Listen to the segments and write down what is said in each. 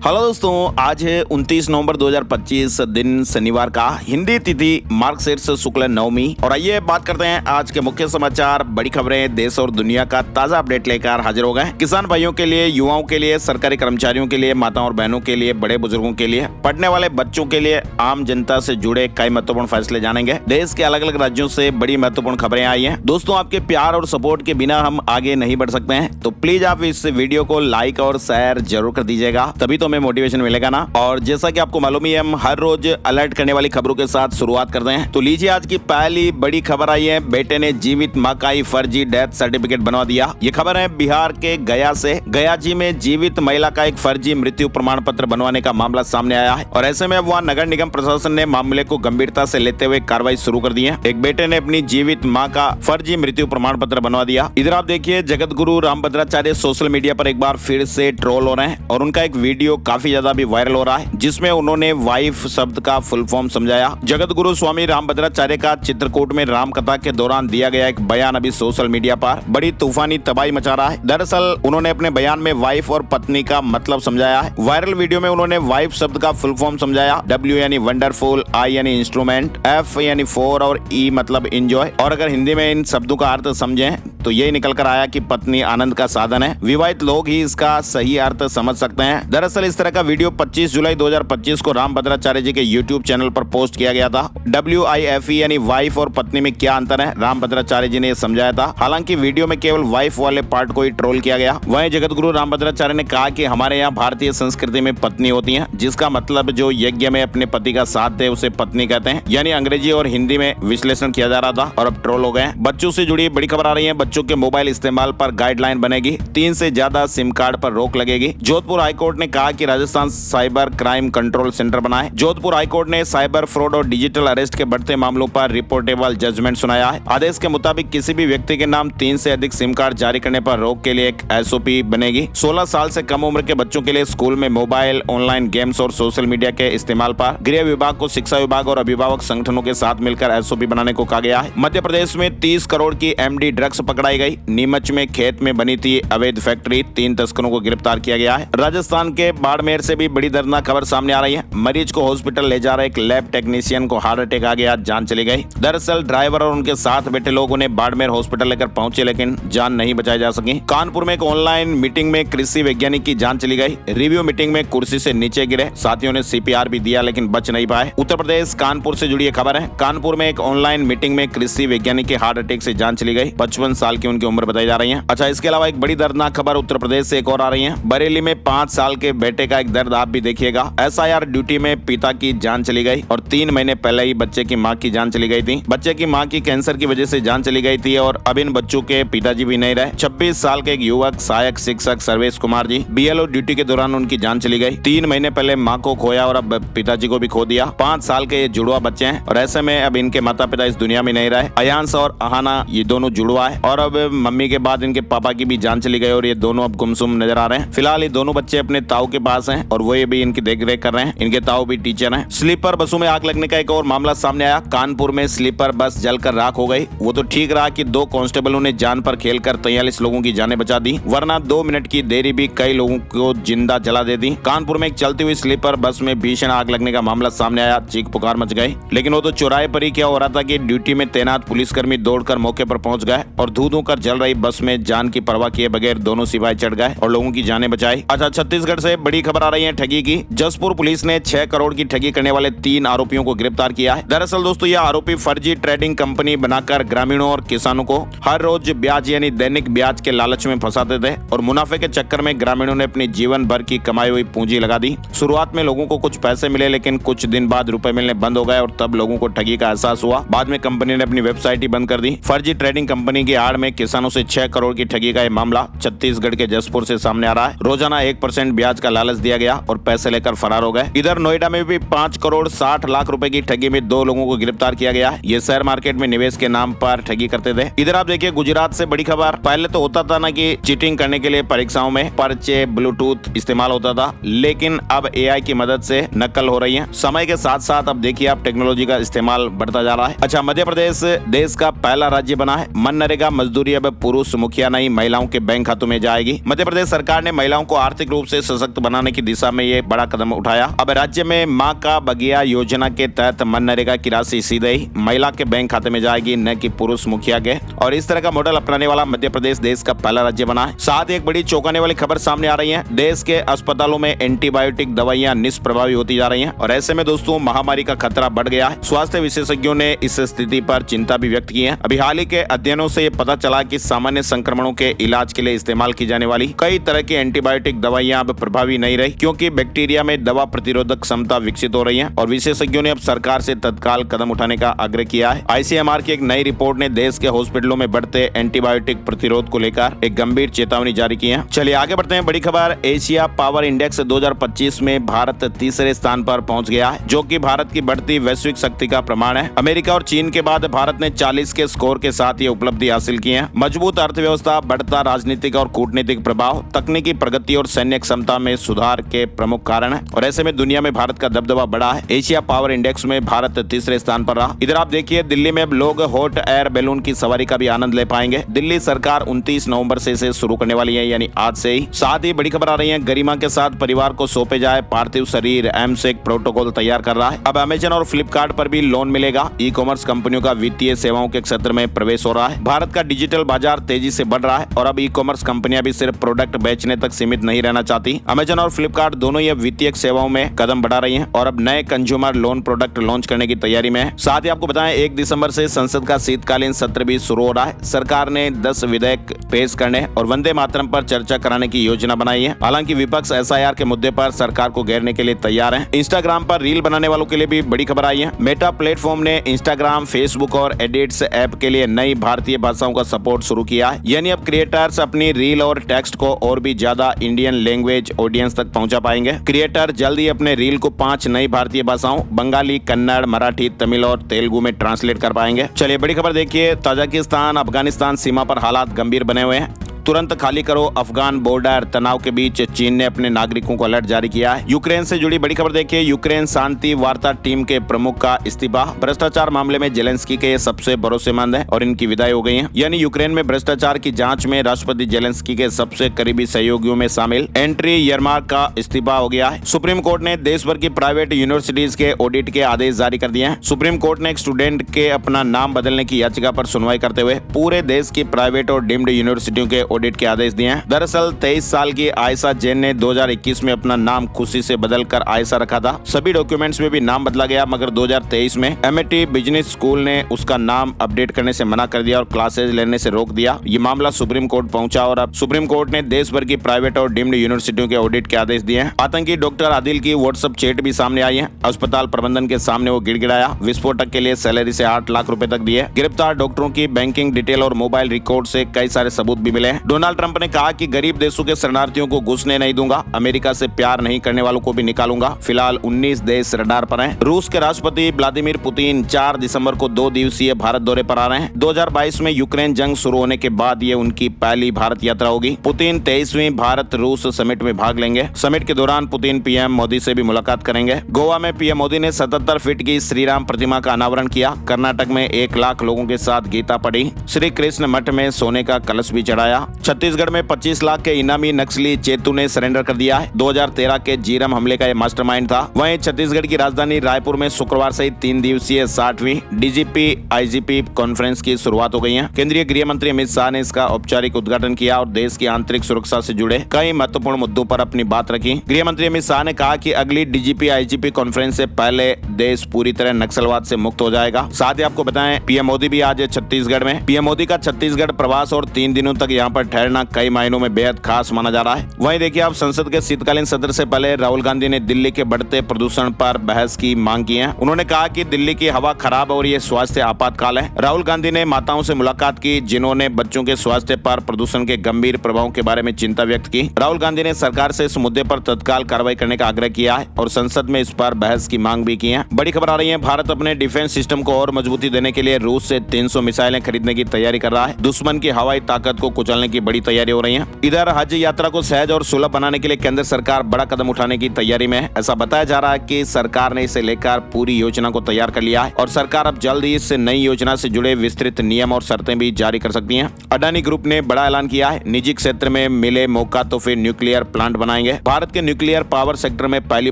Hello दोस्तों, आज है 29 नवंबर 2025 दिन शनिवार का। हिंदी तिथि मार्गशीर्ष शुक्ल नवमी। और आइए बात करते हैं आज के मुख्य समाचार, बड़ी खबरें, देश और दुनिया का ताजा अपडेट लेकर हाजिर हो गए। किसान भाइयों के लिए, युवाओं के लिए, सरकारी कर्मचारियों के लिए, माताओं और बहनों के लिए, बड़े बुजुर्गों के लिए, पढ़ने वाले बच्चों के लिए, आम जनता से जुड़े कई महत्वपूर्ण फैसले जानेंगे। देश के अलग अलग राज्यों से बड़ी महत्वपूर्ण खबरें आई हैं। दोस्तों, आपके प्यार और सपोर्ट के बिना हम आगे नहीं बढ़ सकते हैं, तो प्लीज आप इस वीडियो को लाइक और शेयर जरूर कर दीजिएगा, तभी तो हमें मोटिवेशन मिलेगा ना। और जैसा कि आपको मालूम ही है, हम हर रोज अलर्ट करने वाली खबरों के साथ शुरुआत करते हैं। तो लीजिए, आज की पहली बड़ी खबर आई है। बेटे ने जीवित मां का ही फर्जी डेथ सर्टिफिकेट बनवा दिया। ये खबर है बिहार के गया से। गया जी में जीवित महिला का एक फर्जी मृत्यु प्रमाण पत्र बनवाने का मामला सामने आया है और ऐसे में अब वहाँ नगर निगम प्रशासन ने मामले को गंभीरता से लेते हुए कार्रवाई शुरू कर दी है। एक बेटे ने अपनी जीवित मां का फर्जी मृत्यु प्रमाण पत्र बनवा दिया। इधर आप देखिए, जगत गुरु रामभद्राचार्य सोशल मीडिया पर एक बार फिर से ट्रोल हो रहे हैं और उनका एक वीडियो काफी ज्यादा भी वायरल हो रहा है, जिसमें उन्होंने वाइफ शब्द का फुल फॉर्म समझाया। जगत गुरु स्वामी रामभद्राचार्य का चित्रकूट में राम कथा के दौरान दिया गया एक बयान अभी सोशल मीडिया पर बड़ी तूफानी तबाही मचा रहा है। दरअसल उन्होंने अपने बयान में वाइफ और पत्नी का मतलब समझाया है। वायरल वीडियो में उन्होंने वाइफ शब्द का फुल फॉर्म समझाया। W यानी वंडरफुल, I यानी इंस्ट्रूमेंट, F यानी फोर और E मतलब एंजॉय। और अगर हिंदी में इन शब्दों का अर्थ समझें तो यही निकल कर आया कि पत्नी आनंद का साधन है। विवाहित लोग ही इसका सही अर्थ समझ सकते हैं। दरअसल इस तरह का वीडियो 25 जुलाई 2025 को रामभद्राचार्य जी के YouTube चैनल पर पोस्ट किया गया था। WIFE यानी वाइफ और पत्नी में क्या अंतर है, रामभद्राचार्य जी ने समझाया था। हालांकि वीडियो में केवल वाइफ वाले पार्ट को ही ट्रोल किया गया। वहीं जगत गुरु रामभद्राचार्य ने कहा कि हमारे यहाँ भारतीय संस्कृति में पत्नी होती है, जिसका मतलब जो यज्ञ में अपने पति का साथ दे उसे पत्नी कहते हैं। यानी अंग्रेजी और हिंदी में विश्लेषण किया जा रहा था और अब ट्रोल हो गए। बच्चों से जुड़ी बड़ी खबर आ रही है। बच्चों के मोबाइल इस्तेमाल पर गाइडलाइन बनेगी। 3 से ज्यादा सिम कार्ड पर रोक लगेगी। जोधपुर हाईकोर्ट ने कहा कि Rajasthan cyber crime control centre बनाए। जोधपुर हाईकोर्ट ने साइबर फ्रॉड और डिजिटल अरेस्ट के बढ़ते मामलों पर रिपोर्टेबल जजमेंट सुनाया है। आदेश के मुताबिक किसी भी व्यक्ति के नाम 3 से अधिक सिम कार्ड जारी करने पर रोक के लिए एक SOP बनेगी। 16 साल से कम उम्र के बच्चों के लिए स्कूल में मोबाइल, ऑनलाइन गेम्स और सोशल मीडिया के इस्तेमाल पर गृह विभाग को शिक्षा विभाग और अभिभावक संगठनों के साथ मिलकर SOP बनाने को कहा गया है। मध्य प्रदेश में 30 करोड़ की MD ड्रग्स पकड़ाई गई। नीमच में खेत में बनी थी अवैध फैक्ट्री, 3 तस्करों को गिरफ्तार किया गया है। राजस्थान के बाड़मेर से भी बड़ी दर्दनाक खबर सामने आ रही है। मरीज को हॉस्पिटल ले जा रहे एक लैब टेक्नीशियन को हार्ट अटैक आ गया, जान चली गई। दरअसल ड्राइवर और उनके साथ बैठे लोग उन्हें बाड़मेर हॉस्पिटल लेकर पहुंचे, लेकिन जान नहीं बचाई जा सकी। कानपुर में एक ऑनलाइन मीटिंग में कृषि वैज्ञानिक की जान चली गई। रिव्यू मीटिंग में कुर्सी से नीचे गिरे, साथियों ने CPR भी दिया लेकिन बच नहीं पाए। उत्तर प्रदेश कानपुर से जुड़ी खबर है। कानपुर में एक ऑनलाइन मीटिंग में कृषि वैज्ञानिक की हार्ट अटैक से जान चली गई। 55 साल की उनकी उम्र बताई जा रही है। अच्छा, इसके अलावा एक बड़ी दर्दनाक खबर उत्तर प्रदेश से एक और आ रही है। बरेली में 5 साल के बेटे का एक दर्द आप भी देखिएगा। SIR ड्यूटी में पिता की जान चली गई और 3 महीने पहले ही बच्चे की मां की जान चली गई थी। बच्चे की मां की कैंसर की वजह से जान चली गई थी और अब इन बच्चों के पिताजी भी नहीं रहे। 26 साल के एक युवक सहायक शिक्षक सर्वेश कुमार जी, BLO ड्यूटी के दौरान उनकी जान चली गई। 3 महीने पहले मां को खोया और अब पिताजी को भी खो दिया। 5 साल के ये जुड़वा बच्चे हैं और ऐसे में अब इनके माता पिता इस दुनिया में नहीं रहे। अयांश और अहाना, ये दोनों जुड़वा है और अब मम्मी के बाद इनके पापा की भी जान चली गई और ये दोनों अब गुमसुम नजर आ रहे हैं। फिलहाल ये दोनों बच्चे अपने ताऊ के पास हैं और वो भी इनकी देखरेख कर रहे हैं। इनके ताऊ भी टीचर हैं। स्लीपर बसों में आग लगने का एक और मामला सामने आया। कानपुर में स्लीपर बस जलकर राख हो गई। वो तो ठीक रहा कि 2 कांस्टेबलों ने जान पर खेलकर 43 लोगों की जानें बचा दी, वरना 2 मिनट की देरी भी कई लोगों को जिंदा जला दे दी। कानपुर में एक चलती हुई स्लीपर बस में भीषण आग लगने का मामला सामने आया। चीख पुकार मच गई, लेकिन वो तो चौराहे पर ही क्या हो रहा था कि ड्यूटी में तैनात पुलिसकर्मी दौड़कर मौके पर पहुंच गए और धू कर जल रही बस में जान की परवाह किए बगैर दोनों सिपाही चढ़ गए और लोगों की जानें बचाई। अच्छा, छत्तीसगढ़ से बड़ी खबर आ रही है ठगी की। जसपुर पुलिस ने 6 करोड़ की ठगी करने वाले 3 आरोपियों को गिरफ्तार किया है। दरअसल दोस्तों, ये आरोपी फर्जी ट्रेडिंग कंपनी बनाकर ग्रामीणों और किसानों को हर रोज ब्याज यानी दैनिक ब्याज के लालच में फंसाते थे और मुनाफे के चक्कर में ग्रामीणों ने अपनी जीवन भर की कमाई हुई पूंजी लगा दी। शुरुआत में लोगों को कुछ पैसे मिले, लेकिन कुछ दिन बाद रुपए मिलने बंद हो गए और तब लोगों को ठगी का एहसास हुआ। बाद में कंपनी ने अपनी वेबसाइट ही बंद कर दी। फर्जी ट्रेडिंग कंपनी की आड़ में किसानों से 6 करोड़ की ठगी का यह मामला छत्तीसगढ़ के जसपुर से सामने आ रहा है। रोजाना 1% ब्याज का लालच दिया गया और पैसे लेकर फरार हो गए। इधर नोएडा में भी 5 करोड़ 60 लाख रुपए की ठगी में 2 लोगों को गिरफ्तार किया गया। ये शेयर मार्केट में निवेश के नाम पर ठगी करते थे। इधर आप देखिए, गुजरात से बड़ी खबर। पहले तो होता था ना कि चीटिंग करने के लिए परीक्षाओं में पर्चे, ब्लूटूथ इस्तेमाल होता था, लेकिन अब AI की मदद से नकल हो रही है। समय के साथ साथ अब देखिए आप टेक्नोलॉजी का इस्तेमाल बढ़ता जा रहा है। अच्छा, मध्य प्रदेश देश का पहला राज्य बना है। मनरेगा मजदूरी अब पुरुष मुखिया नहीं, महिलाओं के बैंक खातों में जाएगी। मध्य प्रदेश सरकार ने महिलाओं को आर्थिक रूप से सशक्त बनाने बनाने की दिशा में ये बड़ा कदम उठाया। अब राज्य में माँ का बगिया योजना के तहत मनरेगा की राशि सीधे ही महिला के बैंक खाते में जाएगी, न कि पुरुष मुखिया के। और इस तरह का मॉडल अपनाने वाला मध्य प्रदेश देश का पहला राज्य बना है। साथ ही एक बड़ी चौंकाने वाली खबर सामने आ रही है, देश के अस्पतालों में एंटीबायोटिक दवाइयां निष्प्रभावी होती जा रही हैं और ऐसे में दोस्तों महामारी का खतरा बढ़ गया है। स्वास्थ्य विशेषज्ञों ने इस स्थिति पर चिंता भी व्यक्त की है। अभी हाल ही के अध्ययनों से ये पता चला कि सामान्य संक्रमणों के इलाज के लिए इस्तेमाल की जाने वाली कई तरह की एंटीबायोटिक दवाइयां अब प्रभावी नहीं रही, क्योंकि बैक्टीरिया में दवा प्रतिरोधक क्षमता विकसित हो रही है। और विशेषज्ञों ने अब सरकार से तत्काल कदम उठाने का आग्रह किया है। ICMR की एक नई रिपोर्ट ने देश के हॉस्पिटलों में बढ़ते एंटीबायोटिक प्रतिरोध को लेकर एक गंभीर चेतावनी जारी की है। चलिए आगे बढ़ते हैं। बड़ी खबर, एशिया पावर इंडेक्स 2025 में भारत तीसरे स्थान पर पहुंच गया है, जो कि भारत की बढ़ती वैश्विक शक्ति का प्रमाण है। अमेरिका और चीन के बाद भारत ने 40 के स्कोर के साथ ये उपलब्धि हासिल की है। मजबूत अर्थव्यवस्था, बढ़ता राजनीतिक और कूटनीतिक प्रभाव, तकनीकी प्रगति और सैन्य क्षमता में सुधार के प्रमुख कारण है। और ऐसे में दुनिया में भारत का दबदबा बढ़ा है। एशिया पावर इंडेक्स में भारत तीसरे स्थान पर रहा। इधर आप देखिए, दिल्ली में अब लोग हॉट एयर बैलून की सवारी का भी आनंद ले पाएंगे। दिल्ली सरकार 29 नवंबर से इसे शुरू करने वाली है, यानी आज से ही। साथ ही बड़ी खबर आ रही है, गरिमा के साथ परिवार को सौंपे जाए पार्थिव शरीर, एमसेक प्रोटोकॉल तैयार कर रहा है। अब अमेजन और फ्लिपकार्ट पर भी लोन मिलेगा। ई कॉमर्स कंपनियों का वित्तीय सेवाओं के क्षेत्र में प्रवेश हो रहा है। भारत का डिजिटल बाजार तेजी से बढ़ रहा है और अब ई कॉमर्स कंपनियां भी सिर्फ प्रोडक्ट बेचने तक सीमित नहीं रहना चाहती। अमेजन और फ्लिपकार्ट दोनों ये वित्तीय सेवाओं में कदम बढ़ा रही हैं और अब नए कंज्यूमर लोन प्रोडक्ट लॉन्च करने की तैयारी में है। साथ ही आपको बताएं, 1 दिसंबर से संसद का शीतकालीन सत्र भी शुरू हो रहा है। सरकार ने 10 विधेयक पेश करने और वंदे मातरम पर चर्चा कराने की योजना बनाई है। हालांकि विपक्ष SIR के मुद्दे पर सरकार को घेरने के लिए तैयार है। इंस्टाग्राम पर रील बनाने वालों के लिए भी बड़ी खबर आई है। मेटा प्लेटफॉर्म ने इंस्टाग्राम, फेसबुक और एडिट्स ऐप के लिए नई भारतीय भाषाओं का सपोर्ट शुरू किया है। यानी अब क्रिएटर्स अपनी रील और टेक्स्ट को और भी ज्यादा इंडियन लैंग्वेज ऑडियंस तक पहुंचा पाएंगे। क्रिएटर जल्द ही अपने रील को 5 नई भारतीय भाषाओं बंगाली, कन्नड़, मराठी, तमिल और तेलुगु में ट्रांसलेट कर पाएंगे। चलिए बड़ी खबर देखिए, ताजिकिस्तान अफगानिस्तान सीमा पर हालात गंभीर बने हुए हैं। तुरंत खाली करो अफगान बॉर्डर। तनाव के बीच चीन ने अपने नागरिकों को अलर्ट जारी किया है। यूक्रेन से जुड़ी बड़ी खबर देखिए, यूक्रेन शांति वार्ता टीम के प्रमुख का इस्तीफा। भ्रष्टाचार मामले में जेलेंस्की के सबसे भरोसेमंद है और इनकी विदाई हो गई है। यानी यूक्रेन में भ्रष्टाचार की जांच में राष्ट्रपति जेलेंस्की के सबसे करीबी सहयोगियों में शामिल एंट्री यरमार्क का इस्तीफा हो गया है। सुप्रीम कोर्ट ने देश भर की प्राइवेट यूनिवर्सिटीज के ऑडिट के आदेश जारी कर दिए हैं। सुप्रीम कोर्ट ने एक स्टूडेंट के अपना नाम बदलने की याचिका पर सुनवाई करते हुए पूरे देश की प्राइवेट और डीम्ड यूनिवर्सिटियों के ऑडिट के आदेश दिए हैं। दरअसल 23 साल की आयशा जैन ने 2021 में अपना नाम खुशी से बदलकर आयशा रखा था। सभी डॉक्यूमेंट्स में भी नाम बदला गया, मगर 2023 में MIT बिजनेस स्कूल ने उसका नाम अपडेट करने से मना कर दिया और क्लासेज लेने से रोक दिया। ये मामला सुप्रीम कोर्ट पहुंचा और अब सुप्रीम कोर्ट ने देश भर की प्राइवेट और डीम्ड यूनिवर्सिटियों के ऑडिट के आदेश दिए हैं। आतंकी डॉक्टर आदिल की व्हाट्सएप चैट भी सामने आई है। अस्पताल प्रबंधन के सामने वो गिड़गिड़ाया, विस्फोटक के लिए सैलरी से 8 लाख रुपए तक दिए। गिरफ्तार डॉक्टरों की बैंकिंग डिटेल और मोबाइल रिकॉर्ड से कई सारे सबूत भी मिले हैं। डोनाल्ड ट्रंप ने कहा कि गरीब देशों के शरणार्थियों को घुसने नहीं दूंगा, अमेरिका से प्यार नहीं करने वालों को भी निकालूंगा। फिलहाल 19 देश रडार पर हैं। रूस के राष्ट्रपति व्लादिमीर पुतिन 4 दिसंबर को 2 दिवसीय भारत दौरे पर आ रहे हैं। 2022 में यूक्रेन जंग शुरू होने के बाद ये उनकी पहली भारत यात्रा होगी। पुतिन 23वीं भारत रूस समिट में भाग लेंगे। समिट के दौरान पुतिन PM मोदी से भी मुलाकात करेंगे। गोवा में PM मोदी ने 77 फीट की श्री राम प्रतिमा का अनावरण किया। कर्नाटक में 1 लाख लोगों के साथ गीता पढ़ी। श्री कृष्ण मठ में सोने का कलश भी चढ़ाया। छत्तीसगढ़ में 25 लाख के इनामी नक्सली चेतू ने सरेंडर कर दिया है। 2013 के जीरम हमले का यह मास्टरमाइंड था। वहीं छत्तीसगढ़ की राजधानी रायपुर में शुक्रवार से 3 दिवसीय 60वीं DGP IGP कॉन्फ्रेंस की शुरुआत हो गई है। केंद्रीय गृह मंत्री अमित शाह ने इसका औपचारिक उद्घाटन किया और देश की आंतरिक सुरक्षा से जुड़े कई महत्वपूर्ण मुद्दों पर अपनी बात रखी। गृह मंत्री अमित शाह ने कहा कि अगली DGP IGP कॉन्फ्रेंस से पहले देश पूरी तरह नक्सलवाद से मुक्त हो जाएगा। साथ ही आपको बताएं, PM मोदी भी आज छत्तीसगढ़ में। PM मोदी का छत्तीसगढ़ प्रवास और 3 दिनों तक यहाँ पर ठहरना कई मायनों में बेहद खास माना जा रहा है। वहीं देखिए, आप संसद के शीतकालीन सत्र से पहले राहुल गांधी ने दिल्ली के बढ़ते प्रदूषण पर बहस की मांग की है। उन्होंने कहा कि दिल्ली की हवा खराब और ये स्वास्थ्य आपातकाल है। राहुल गांधी ने माताओं से मुलाकात की जिन्होंने बच्चों के स्वास्थ्य पर प्रदूषण के गंभीर प्रभावों के बारे में चिंता व्यक्त की। राहुल गांधी ने सरकार से इस मुद्दे पर तत्काल कार्रवाई करने का आग्रह किया है और संसद में इस पर बहस की मांग भी की है। बड़ी खबर आ रही है, भारत अपने डिफेंस सिस्टम को और मजबूती देने के लिए रूस से 300 मिसाइलें खरीदने की तैयारी कर रहा है। दुश्मन की हवाई ताकत को कुचलने निकालने की बड़ी तैयारी हो रही है। इधर हज यात्रा को सहज और सुलभ बनाने के लिए केंद्र सरकार बड़ा कदम उठाने की तैयारी में है। ऐसा बताया जा रहा है कि सरकार ने इसे लेकर पूरी योजना को तैयार कर लिया है और सरकार अब जल्द ही इस नई योजना से जुड़े विस्तृत नियम और शर्तें भी जारी कर सकती है। अडानी ग्रुप ने बड़ा ऐलान किया है, निजी क्षेत्र में मिले मौका तो फिर न्यूक्लियर प्लांट बनाएंगे। भारत के न्यूक्लियर पावर सेक्टर में पहली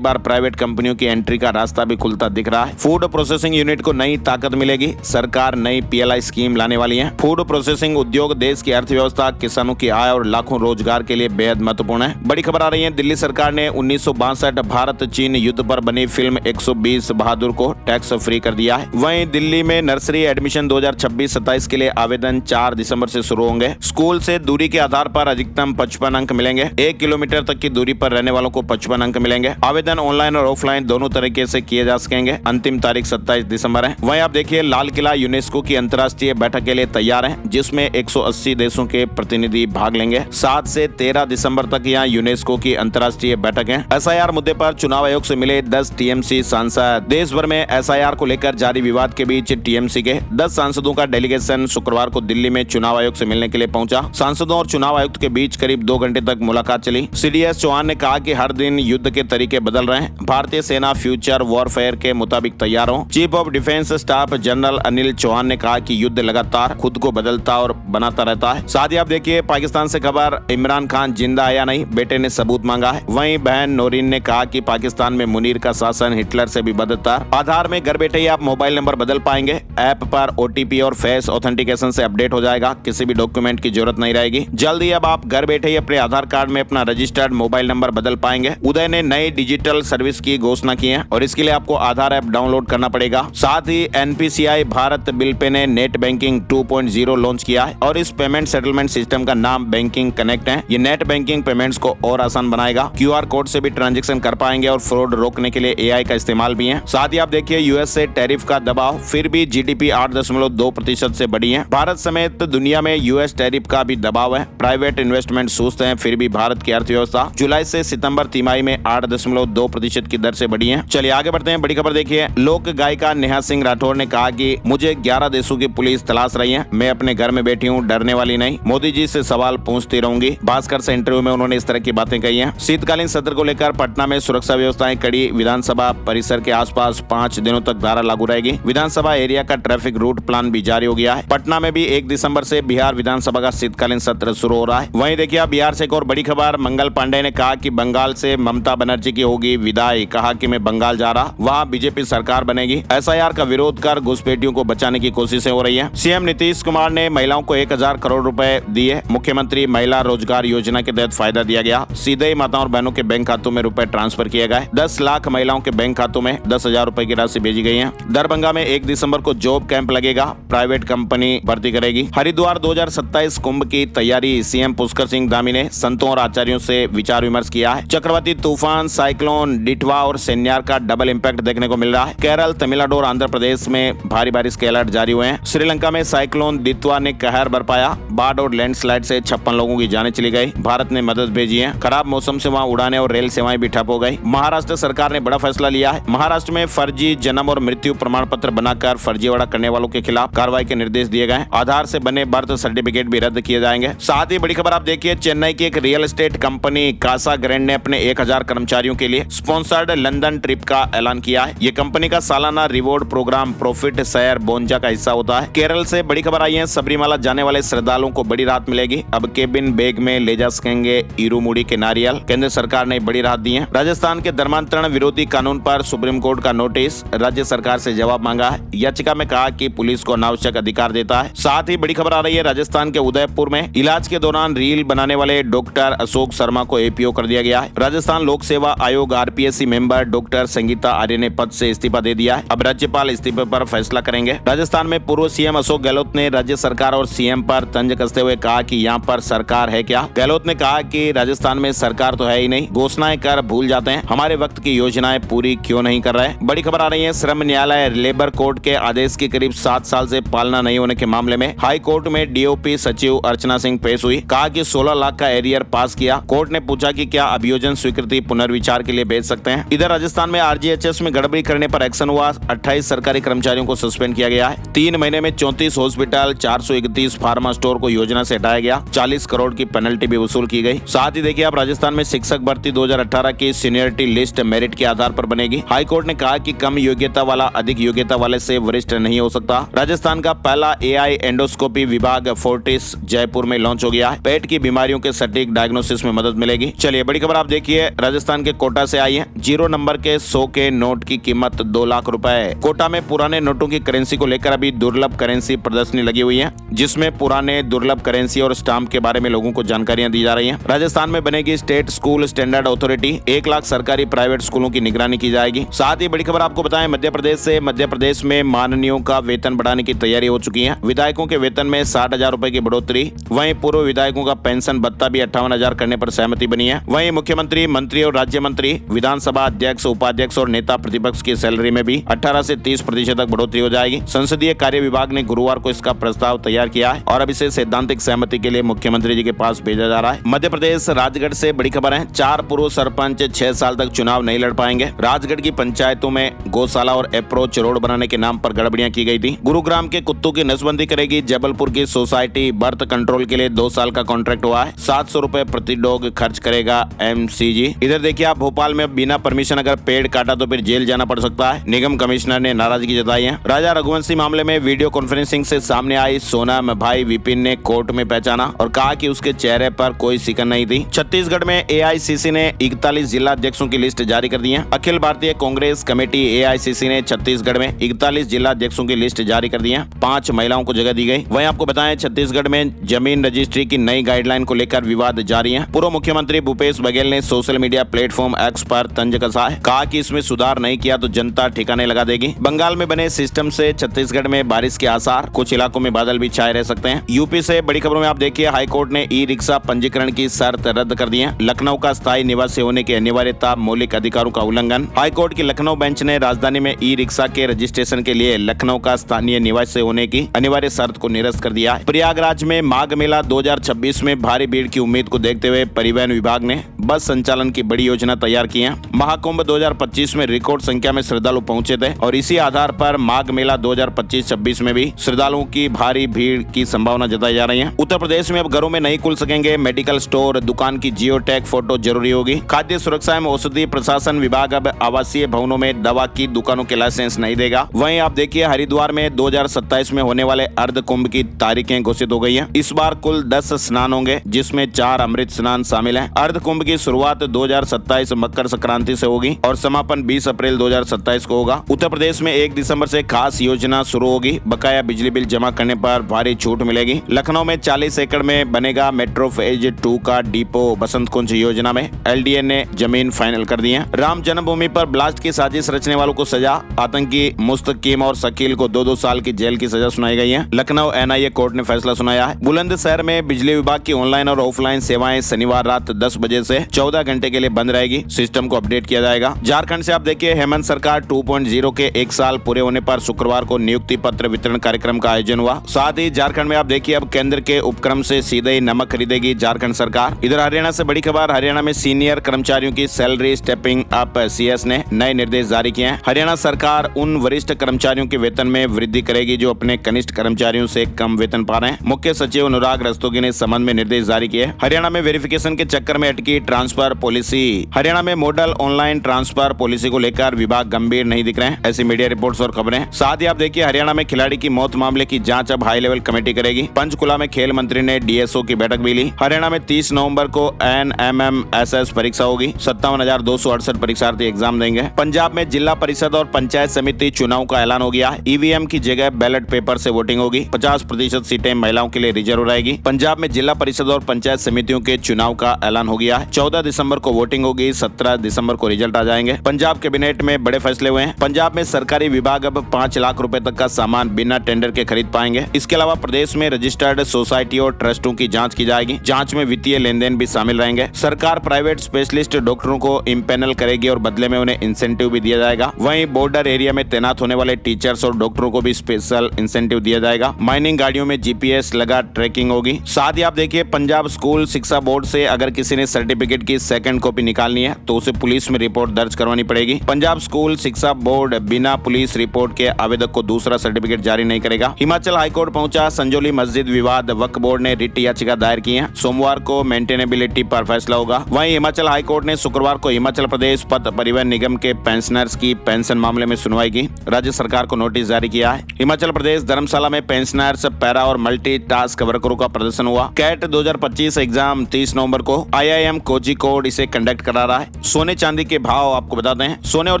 बार प्राइवेट कंपनियों की एंट्री का रास्ता भी खुलता दिख रहा है। फूड प्रोसेसिंग यूनिट को नई ताकत मिलेगी। सरकार नई PLI स्कीम लाने वाली है। फूड प्रोसेसिंग उद्योग देश की अर्थव्यवस्था, किसानों की आय और लाखों रोजगार के लिए बेहद महत्वपूर्ण है। बड़ी खबर आ रही है, दिल्ली सरकार ने 1962 भारत चीन युद्ध पर बनी फिल्म 120 बहादुर को टैक्स फ्री कर दिया है। वहीं दिल्ली में नर्सरी एडमिशन 2026-27 के लिए आवेदन 4 दिसंबर से शुरू होंगे। स्कूल से दूरी के आधार पर अधिकतम 55 अंक मिलेंगे। 1 किलोमीटर तक की दूरी पर रहने वालों को 55 अंक मिलेंगे। आवेदन ऑनलाइन और ऑफलाइन दोनों तरीके से किए जा सकेंगे। अंतिम तारीख 27 दिसंबर है। वहीं आप देखिए, लाल किला यूनेस्को की अंतर्राष्ट्रीय बैठक के लिए तैयार है, जिसमें 180 देशों के प्रतिनिधि भाग लेंगे। 7 से 13 दिसंबर तक यहाँ यूनेस्को की अंतर्राष्ट्रीय बैठक है। SIR मुद्दे पर चुनाव आयोग से मिले 10 TMC सांसद। देश भर में SIR को लेकर जारी विवाद के बीच TMC के 10 सांसदों का डेलीगेशन शुक्रवार को दिल्ली में चुनाव आयोग से मिलने के लिए पहुंचा। सांसदों और चुनाव आयुक्त के बीच करीब 2 घंटे तक मुलाकात चली। CDS चौहान ने कहा कि हर दिन युद्ध के तरीके बदल रहे हैं। भारतीय सेना फ्यूचर वॉरफेयर के मुताबिक तैयार हो। Chief of defence staff general Anil Chauhan ने कहा कि युद्ध लगातार खुद को बदलता और बनाता रहता है। साथ ही आप देखिए, पाकिस्तान से खबर, इमरान खान जिंदा है या नहीं, बेटे ने सबूत मांगा है। वहीं बहन नौरीन ने कहा कि पाकिस्तान में मुनीर का शासन हिटलर से भी बदतर। आधार में घर बैठे ही आप मोबाइल नंबर बदल पाएंगे। ऐप पर OTP और फेस ऑथेंटिकेशन से अपडेट हो जाएगा। किसी भी डॉक्यूमेंट की जरूरत नहीं रहेगी। जल्द ही अब आप घर बैठे ही अपने आधार कार्ड में अपना रजिस्टर्ड मोबाइल नंबर बदल पाएंगे। उदय ने नई डिजिटल सर्विस की घोषणा की है और इसके लिए आपको आधार ऐप डाउनलोड करना पड़ेगा। साथ ही NPCI भारत बिल पे ने नेट बैंकिंग 2.0 लॉन्च किया है और इस पेमेंट सेटलमेंट सिस्टम का नाम बैंकिंग कनेक्ट है। ये नेट बैंकिंग पेमेंट्स को और आसान बनाएगा। QR कोड से भी ट्रांजैक्शन कर पाएंगे और फ्रॉड रोकने के लिए AI का इस्तेमाल भी है। साथ ही आप देखिए, US से टैरिफ का दबाव, फिर भी GDP 8.2% से बढ़ी है। भारत समेत दुनिया में US टैरिफ का भी दबाव है। प्राइवेट इन्वेस्टमेंट सुस्त है, फिर भी भारत की अर्थव्यवस्था जुलाई से सितंबर तिमाही में 8.2% की दर से बढ़ी है। चलिए आगे बढ़ते हैं। बड़ी खबर देखिए, लोक गायिका नेहा सिंह राठौर ने कहा कि मुझे 11 देशों की पुलिस तलाश रही है। मैं अपने घर में बैठी हूँ, डरने वाली नहीं। मोदी जी से सवाल पूछती रहूंगी। भास्कर से इंटरव्यू में उन्होंने इस तरह की बातें कही हैं। शीतकालीन सत्र को लेकर पटना में सुरक्षा व्यवस्थाएं कड़ी। विधानसभा परिसर के आसपास 5 दिनों तक धारा लागू रहेगी। विधानसभा एरिया का ट्रैफिक रूट प्लान भी जारी हो गया है। पटना में भी 1 दिसंबर से बिहार विधानसभा का शीतकालीन सत्र शुरू हो रहा है। वहीं देखिए, बिहार से एक और बड़ी खबर, मंगल पांडे ने कहा कि बंगाल से ममता बनर्जी की होगी विदाई। कहा कि मैं बंगाल जा रहा, वहाँ बीजेपी सरकार बनेगी। SIR का विरोध कर घुसपैठियों को बचाने की कोशिशें हो रही है। CM नीतीश कुमार ने महिलाओं को 1000 करोड़ रुपए दिए। मुख्यमंत्री महिला रोजगार योजना के तहत फायदा दिया गया। सीधे ही माताओं और बहनों के बैंक खातों में रुपए ट्रांसफर किए गए। 10 लाख महिलाओं के बैंक खातों में 10,000 रुपए की राशि भेजी गई है। दरभंगा में 1 दिसंबर को जॉब कैंप लगेगा। प्राइवेट कंपनी भर्ती करेगी। हरिद्वार 2027 कुंभ की तैयारी, CM पुष्कर सिंह धामी ने संतों और आचार्यों से विचार विमर्श किया है। चक्रवाती तूफान, साइक्लोन डिटवा और सेन्यार का डबल इम्पैक्ट देखने को मिल रहा है। केरल, तमिलनाडु और आंध्र प्रदेश में भारी बारिश के अलर्ट जारी हुए हैं। श्रीलंका में साइक्लोन दितवा ने कहर बरपाया। बाढ़ और लैंडस्लाइड से 56 लोगों की जानें चली गई। भारत ने मदद भेजी है। खराब मौसम से वहां उड़ाने और रेल सेवाएं भी ठप हो गई। महाराष्ट्र सरकार ने बड़ा फैसला लिया है। महाराष्ट्र में फर्जी जन्म और मृत्यु प्रमाण पत्र बनाकर फर्जीवाड़ा करने वालों के खिलाफ कार्रवाई के निर्देश दिए गए। आधार से बने बर्थ सर्टिफिकेट भी रद्द किए जाएंगे। साथ ही बड़ी खबर आप देखिए, चेन्नई की एक real estate company Casagrand ने अपने 1000 कर्मचारियों के लिए स्पॉन्सर्ड लंदन ट्रिप का ऐलान किया है। ये कंपनी का सालाना रिवॉर्ड प्रोग्राम प्रॉफिट शेयर बोंजा का हिस्सा होता है। केरल से बड़ी खबर आई है, सबरीमाला जाने वाले श्रद्धालुओं को बड़ी राहत मिलेगी। अब केबिन बैग में ले जा सकेंगे इरूमुड़ी के नारियल। केंद्र सरकार ने बड़ी राहत दी है। राजस्थान के धर्मांतरण विरोधी कानून पर सुप्रीम कोर्ट का नोटिस, राज्य सरकार से जवाब मांगा है। याचिका में कहा कि पुलिस को अनावश्यक अधिकार देता है। साथ ही बड़ी खबर आ रही है, राजस्थान के उदयपुर में इलाज के दौरान रील बनाने वाले डॉक्टर अशोक शर्मा को APO कर दिया गया है। राजस्थान लोक सेवा आयोग RPSC मेंबर डॉक्टर संगीता आर्य ने पद से इस्तीफा दे दिया है। अब राज्यपाल इस्तीफे पर फैसला करेंगे। राजस्थान में पूर्व CM अशोक गहलोत ने राज्य सरकार और CM पर तंज कसते हुए कहा कि यहाँ पर सरकार है क्या। गहलोत ने कहा कि राजस्थान में सरकार तो है ही नहीं, घोषणाएं कर भूल जाते हैं। हमारे वक्त की योजनाएं पूरी क्यों नहीं कर रहे। बड़ी खबर आ रही है, श्रम न्यायालय लेबर कोर्ट के आदेश की करीब 7 साल से पालना नहीं होने के मामले में हाई कोर्ट में DOP सचिव अर्चना सिंह पेश हुई। कहा कि 16 लाख का एरियर पास किया। कोर्ट ने पूछा कि क्या अभियोजन स्वीकृति पुनर्विचार के लिए भेज सकते हैं। इधर राजस्थान में RGHS में गड़बड़ी करने पर एक्शन हुआ। 28 सरकारी कर्मचारियों को सस्पेंड किया गया है। 3 महीने में 34 हॉस्पिटल, 431 36 फार्मा स्टोर को योजना से हटाया गया। 40 करोड़ की पेनल्टी भी वसूल की गई। साथ ही देखिए आप राजस्थान में शिक्षक भर्ती 2018 की सीनियरिटी लिस्ट मेरिट के आधार पर बनेगी। हाई कोर्ट ने कहा कि कम योग्यता वाला अधिक योग्यता वाले से वरिष्ठ नहीं हो सकता। राजस्थान का पहला AI एंडोस्कोपी विभाग फोर्टिस जयपुर में लॉन्च हो गया है। पेट की बीमारियों के सटीक डायग्नोसिस में मदद मिलेगी। चलिए बड़ी खबर आप देखिए राजस्थान के कोटा से आई है। 0 नंबर के 100 के नोट की कीमत 2 लाख रुपए है। कोटा में पुराने नोटों की करेंसी को लेकर अभी दुर्लभ करेंसी प्रदर्शनी लगी हुई है, जिसमें पुराने दुर्लभ करेंसी और स्टाम्प के बारे में लोगों को जानकारियां दी जा रही हैं। राजस्थान में बनेगी state school standard authority. 1 lakh सरकारी प्राइवेट स्कूलों की निगरानी की जाएगी। साथ ही बड़ी खबर आपको बताएं मध्य प्रदेश से। मध्य प्रदेश में माननीयों का वेतन बढ़ाने की तैयारी हो चुकी है। विधायकों के वेतन में 60,000 रुपए की बढ़ोतरी। वहीं पूर्व विधायकों का पेंशन भत्ता भी 58,000 करने पर सहमति बनी है। वहीं मुख्यमंत्री, मंत्री और राज्य मंत्री, विधानसभा अध्यक्ष, उपाध्यक्ष और नेता प्रतिपक्ष की सैलरी में भी 18 से 30% तक बढ़ोतरी हो जाएगी। संसदीय कार्य विभाग ने गुरुवार को इसका प्रस्ताव तैयार किया है और अब इसे सैद्धांतिक सहमति के लिए मुख्यमंत्री जी के पास भेजा जा रहा है। मध्य प्रदेश राजगढ़ से बड़ी खबर है। 4 पूर्व सरपंच 6 साल तक चुनाव नहीं लड़ पाएंगे। राजगढ़ की पंचायतों में गौशाला और अप्रोच रोड बनाने के नाम पर गड़बड़ियां की गई थी। गुरुग्राम के कुत्तों की नसबंदी करेगी जबलपुर की सोसाइटी। बर्थ कंट्रोल के लिए 2 साल का कॉन्ट्रैक्ट हुआ है। 700 रुपए प्रति डॉग खर्च करेगा MCG। इधर देखिए आप भोपाल में बिना परमिशन अगर पेड़ काटा तो फिर जेल जाना पड़ सकता है। निगम कमिश्नर ने नाराजगी जताई है। राजा रघुवंशी मामले में वीडियो कॉन्फ्रेंसिंग से सामने आई सोनम भाई विपिन ने कोर्ट में पहचाना और कहा कि उसके चेहरे पर कोई सिकन नहीं थी। छत्तीसगढ़ में AICC ने 41 जिला अध्यक्षों की लिस्ट जारी कर दी है। अखिल भारतीय कांग्रेस कमेटी AICC ने छत्तीसगढ़ में 41 जिला अध्यक्षों की लिस्ट जारी कर दी है। 5 महिलाओं को जगह दी गई। वहीं आपको बताएं छत्तीसगढ़ में जमीन रजिस्ट्री की नई गाइडलाइन को लेकर विवाद जारी है। पूर्व मुख्यमंत्री भूपेश बघेल ने सोशल मीडिया प्लेटफॉर्म X पर तंज कसा है। कहा कि इसमें सुधार नहीं किया तो जनता ठिकाने लगा देगी। बंगाल में बने सिस्टम से छत्तीसगढ़ में बारिश के आसार। कुछ इलाकों में बादल भी छाए रह सकते हैं। यूपी से बड़ी खबरों में आप देखिए हाईकोर्ट ने ई-रिक्शा पंजीकरण की शर्त रद्द कर दी है। लखनऊ का स्थायी निवासी होने की अनिवार्यता मौलिक अधिकारों का उल्लंघन। हाईकोर्ट की लखनऊ बेंच ने राजधानी में ई-रिक्शा के रजिस्ट्रेशन के लिए लखनऊ का स्थानीय निवासी होने की अनिवार्य शर्त को निरस्त कर दिया है। प्रयागराज में माघ मेला 2026 में भारी भीड़ की उम्मीद को देखते हुए परिवहन विभाग ने बस संचालन की बड़ी योजना तैयार की है। महाकुंभ 2025 में रिकॉर्ड संख्या में श्रद्धालु पहुंचे थे और इसी आधार पर माघ मेला 2025-26 में भी श्रद्धालुओं की भारी भीड़ की संभावना जताई जा रही है। उत्तर प्रदेश में अब घरों में नहीं खुल सकेंगे मेडिकल स्टोर। दुकान की जियो टैग फोटो जरूरी होगी। खाद्य सुरक्षा एवं औषधि प्रशासन विभाग अब आवासीय भवनों में दवा की दुकानों के लाइसेंस नहीं देगा। वहीं आप देखिए हरिद्वार में 2027 में होने वाले अर्ध कुंभ की तारीखें घोषित हो गई हैं। इस बार कुल 10 स्नान होंगे, जिसमें 4 अमृत स्नान शामिल हैं। अर्ध कुंभ की शुरुआत 2027 मकर संक्रांति से होगी और समापन 20 अप्रैल 2027 को होगा। उत्तर प्रदेश में 1 दिसंबर से खास योजना शुरू होगी। बकाया बिजली बिल जमा करने पर भारी छूट मिलेगी। लखनऊ में 40 एकड़ में बनेगा मेट्रो फेज 2 का डिपो। बसंत कुंज योजना में LDA ने जमीन फाइनल कर दी है। राम जन्मभूमि पर ब्लास्ट की साजिश रचने वालों को सजा। आतंकी मुस्तकीम और शकील को 2-2 साल की जेल की सजा सुनाई गई है। लखनऊ NIA कोर्ट ने फैसला सुनाया है। बुलंदशहर में बिजली विभाग की ऑनलाइन और ऑफलाइन सेवाएं शनिवार रात 10 बजे से 14 घंटे के लिए बंद रहेगी। सिस्टम को अपडेट किया जाएगा। झारखंड से आप देखिए हेमंत सरकार 2.0 के 1 साल पूरे होने पर शुक्रवार को नियुक्ति पत्र वितरण कार्यक्रम का आयोजन हुआ। साथ ही झारखंड में आप देखिए अब केंद्र के उपक्रम से सीधे ही नमक खरीदेगी झारखंड सरकार। इधर हरियाणा से बड़ी खबर। हरियाणा में सीनियर कर्मचारियों की सैलरी स्टेपिंग अप। CS ने नए निर्देश जारी किए हैं। हरियाणा सरकार उन वरिष्ठ कर्मचारियों के वेतन में वृद्धि करेगी जो अपने कनिष्ठ कर्मचारियों से कम वेतन पा रहे हैं। मुख्य सचिव अनुराग रस्तोगी ने संबंध में निर्देश जारी किए। हरियाणा में वेरिफिकेशन के चक्कर में अटकी ट्रांसफर पॉलिसी। हरियाणा में मॉडल ऑनलाइन ट्रांसफर पॉलिसी को लेकर विभाग गंभीर नहीं दिख रहे हैं, ऐसी मीडिया रिपोर्ट्स और खबरें। साथ ही आप देखिए हरियाणा में खिलाड़ी की मौत मामले की जांच अब हाई लेवल कमेटी करेगी। पंचकुला में खेल मंत्री ने DSO की बैठक भी ली। हरियाणा में 30 नवंबर को NMMSS परीक्षा होगी। 57,268 परीक्षार्थी एग्जाम देंगे। पंजाब में जिला परिषद और पंचायत समिति चुनाव का ऐलान हो गया। EVM की जगह बैलेट पेपर से वोटिंग होगी। 50% सीटें महिलाओं के लिए रिजर्व रहेगी। पंजाब में जिला परिषद और पंचायत समितियों के चुनाव का ऐलान हो गया है। 14 दिसंबर को वोटिंग होगी। 17 दिसंबर को रिजल्ट आ जाएंगे। पंजाब कैबिनेट में बड़े फैसले हुए हैं। पंजाब में सरकारी विभाग अब 5 लाख रुपए तक का सामान बिना टेंडर के खरीद पाएंगे। इसके अलावा प्रदेश में रजिस्टर्ड सोसाइटी और ट्रस्टों की जांच की जाएगी। जांच में वित्तीय लेन देन भी शामिल रहेंगे। सरकार प्राइवेट स्पेशलिस्ट डॉक्टरों को इम्पैनल करेगी और बदले में उन्हें इंसेंटिव भी दिया जाएगा। वहीं बॉर्डर एरिया में तैनात होने वाले टीचर्स और डॉक्टरों को भी स्पेशल इंसेंटिव दिया जाएगा। माइनिंग गाड़ियों में GPS लगा ट्रैकिंग होगी। साथ ही आप देखिए पंजाब स्कूल शिक्षा बोर्ड से अगर किसी ने सर्टिफिकेट की सेकंड कॉपी निकालनी है तो उसे पुलिस में रिपोर्ट दर्ज करवानी पड़ेगी। पंजाब स्कूल शिक्षा बोर्ड बिना पुलिस रिपोर्ट के आवेदक को दूसरा सर्टिफिकेट जारी नहीं करेगा। हिमाचल हाईकोर्ट पहुंचा संजौली मस्जिद विवाद वक्फ बोर्ड ने रिट याचिका दायर की है। सोमवार को मेंटेनेबिलिटी पर फैसला होगा। वहीं हिमाचल हाई कोर्ट ने शुक्रवार को हिमाचल प्रदेश पथ परिवहन निगम के पेंशनर्स की पेंशन मामले में सुनवाई की। राज्य सरकार को नोटिस जारी किया है। हिमाचल प्रदेश धर्मशाला में पेंशनर्स, पैरा और मल्टी टास्क वर्करों का प्रदर्शन हुआ। कैट 2025 एग्जाम 30 नवंबर को IIM कोझिकोड इसे कंडक्ट करा रहा है। सोने चांदी के भाव आपको बताते हैं। सोने और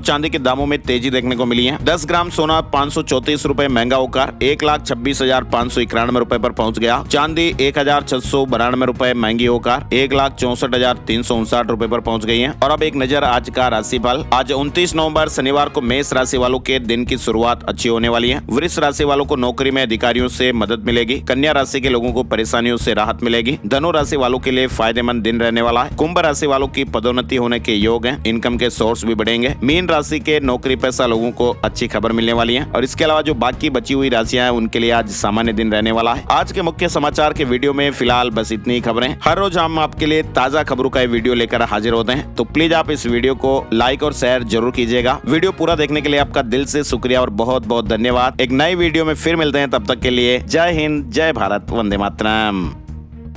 चांदी के दामों में तेजी देखने को मिली है। 10 ग्राम सोना 534 रुपए महंगा होकर 1,26,591 रुपए पर पहुंच गया। चांदी 1,692 रुपए महंगी होकर 1,64,359 रुपए पर पहुंच गई है। और अब एक नजर आज का राशिफल। आज 29 नवंबर शनिवार को मेष राशि वालों के दिन की शुरुआत अच्छी होने वाली है। वृष राशि वालों को नौकरी में अधिकारियों से मदद मिलेगी। कन्या राशि के लोगों को परेशानियों से राहत मिलेगी। धनु राशि वालों के लिए फायदेमंद दिन रहने वाला है। कुंभ राशि वालों की पदोन्नति होने के योग हैं। इनकम के सोर्स भी बढ़ेंगे। मीन राशि के नौकरी पेशा लोगों को अच्छी खबर मिलने वाली है। और इसके अलावा जो बाकी बची हुई राशियां हैं उनके लिए आज सामान्य दिन रहने वाला है। आज के मुख्य समाचार के वीडियो में फिलहाल बस इतनी ही खबरें। हर रोज हम आपके लिए ताजा खबरों का वीडियो लेकर हाजिर होते हैं, तो प्लीज आप इस वीडियो को लाइक और शेयर जरूर कीजिएगा। वीडियो पूरा देखने के लिए आपका दिल से शुक्रिया और बहुत बहुत धन्यवाद। एक नई वीडियो में फिर मिलते हैं, तब तक के लिए जय हिंद, जय भारत, वंदे मातरम।